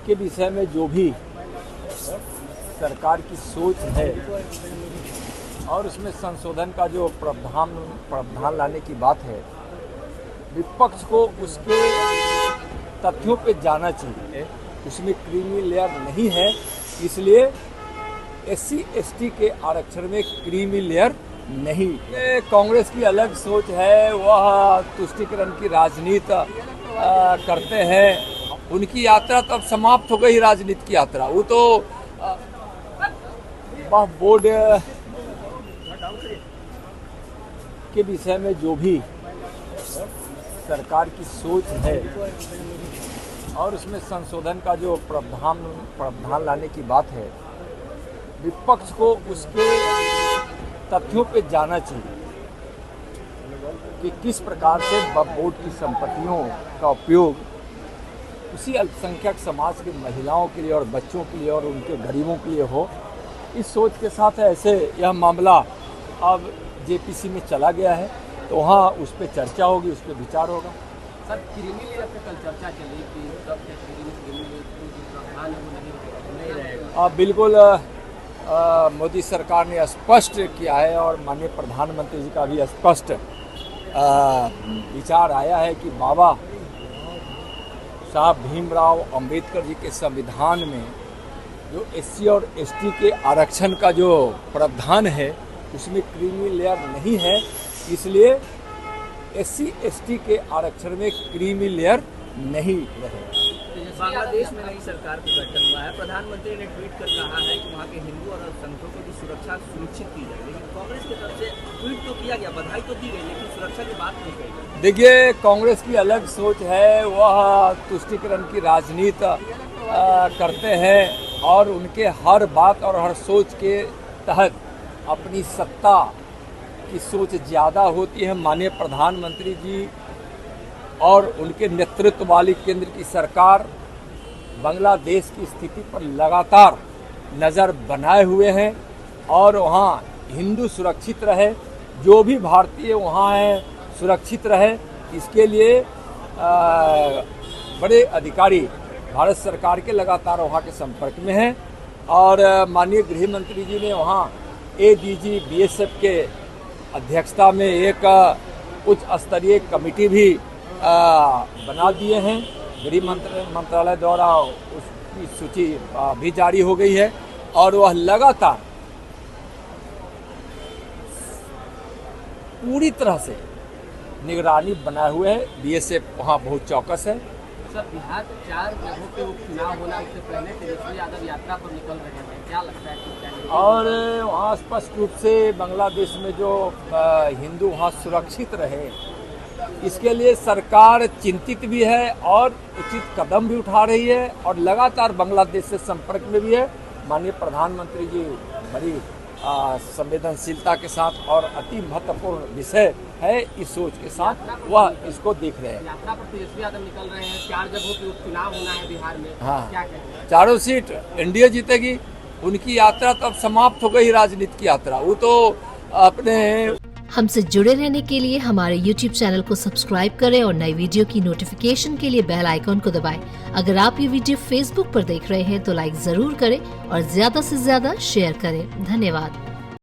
के विषय में जो भी सरकार की सोच है और उसमें संशोधन का जो प्रावधान लाने की बात है, विपक्ष को उसके तथ्यों पे जाना चाहिए। उसमें क्रीमी लेयर नहीं है, इसलिए SC ST के आरक्षण में क्रीमी लेयर नहीं। कांग्रेस की अलग सोच है, वह तुष्टीकरण की राजनीति करते हैं। उनकी यात्रा तो अब समाप्त हो गई, राजनीति की यात्रा। वो तो बोर्ड के विषय में जो भी सरकार की सोच है और उसमें संशोधन का जो प्रावधान लाने की बात है, विपक्ष को उसके तथ्यों पे जाना चाहिए कि किस प्रकार से बोर्ड की संपत्तियों का उपयोग उसी अल्पसंख्यक समाज के महिलाओं के लिए और बच्चों के लिए और उनके गरीबों के लिए हो। इस सोच के साथ ऐसे यह मामला अब JPC में चला गया है, तो वहाँ उस पर चर्चा होगी, उस पर विचार होगा। सर, क्रीमी लेयर पे कल चर्चा चली कि सब क्रीमी लेयर प्रावधान है वो नहीं रहेगा। बिल्कुल मोदी सरकार ने स्पष्ट किया है और माननीय प्रधानमंत्री जी का भी स्पष्ट विचार आया है कि बाबा साहब भीमराव अंबेडकर जी के संविधान में जो SC और ST के आरक्षण का जो प्रावधान है उसमें क्रीमी लेयर नहीं है, इसलिए SC ST के आरक्षण में क्रीमी लेयर नहीं रहे। बांग्लादेश में नई सरकार का गठन हुआ है, प्रधानमंत्री ने ट्वीट कर कहा है कि वहाँ के हिंदू और अल्पसंख्यकों की सुरक्षा सुनिश्चित की जाए, लेकिन कांग्रेस की तरफ से ट्वीट तो किया गया, बधाई तो दी गई, लेकिन सुरक्षा की बात नहीं कही गई। देखिए, कांग्रेस की अलग सोच है, वह तुष्टीकरण की राजनीति करते हैं और उनके हर बात और हर सोच के तहत अपनी सत्ता की सोच ज़्यादा होती है। माननीय प्रधानमंत्री जी और उनके नेतृत्व वाली केंद्र की सरकार बांग्लादेश की स्थिति पर लगातार नज़र बनाए हुए हैं और वहाँ हिंदू सुरक्षित रहे, जो भी भारतीय वहाँ हैं सुरक्षित रहे, इसके लिए बड़े अधिकारी भारत सरकार के लगातार वहाँ के संपर्क में हैं और माननीय गृह मंत्री जी ने वहाँ ADG BSF के अध्यक्षता में एक उच्च स्तरीय कमेटी भी बना दिए हैं। गृह मंत्रालय द्वारा उसकी सूची भी जारी हो गई है और वह लगातार पूरी तरह से निगरानी बनाए हुए है। BSF वहाँ बहुत चौकस है। सर, बिहार में 4 जगहों पे उपचुनाव होना, उससे पहले तेजस्वी यादव यात्रा पर निकल रहे हैं, क्या लगता है कि और वहाँ स्पष्ट रूप से बांग्लादेश में जो हिंदू वहाँ सुरक्षित रहे, इसके लिए सरकार चिंतित भी है और उचित कदम भी उठा रही है और लगातार बांग्लादेश से संपर्क में भी है। माननीय प्रधानमंत्री जी बड़ी संवेदनशीलता के साथ और अति महत्वपूर्ण विषय है इस सोच के साथ वह इसको देख रहे हैं। यात्रा पर तेजस्वी यादव निकल रहे हैं, 4 जगहों पे उपचुनाव होना है बिहार में, हाँ, क्या कहेंगे? 4 सीट NDA जीतेगी। उनकी यात्रा तो अब समाप्त हो गई, राजनीति की यात्रा। वो तो अपने हमसे जुड़े रहने के लिए हमारे YouTube चैनल को सब्सक्राइब करें और नई वीडियो की नोटिफिकेशन के लिए बेल आइकॉन को दबाएं। अगर आप ये वीडियो Facebook पर देख रहे हैं तो लाइक जरूर करें और ज्यादा से ज्यादा शेयर करें। धन्यवाद।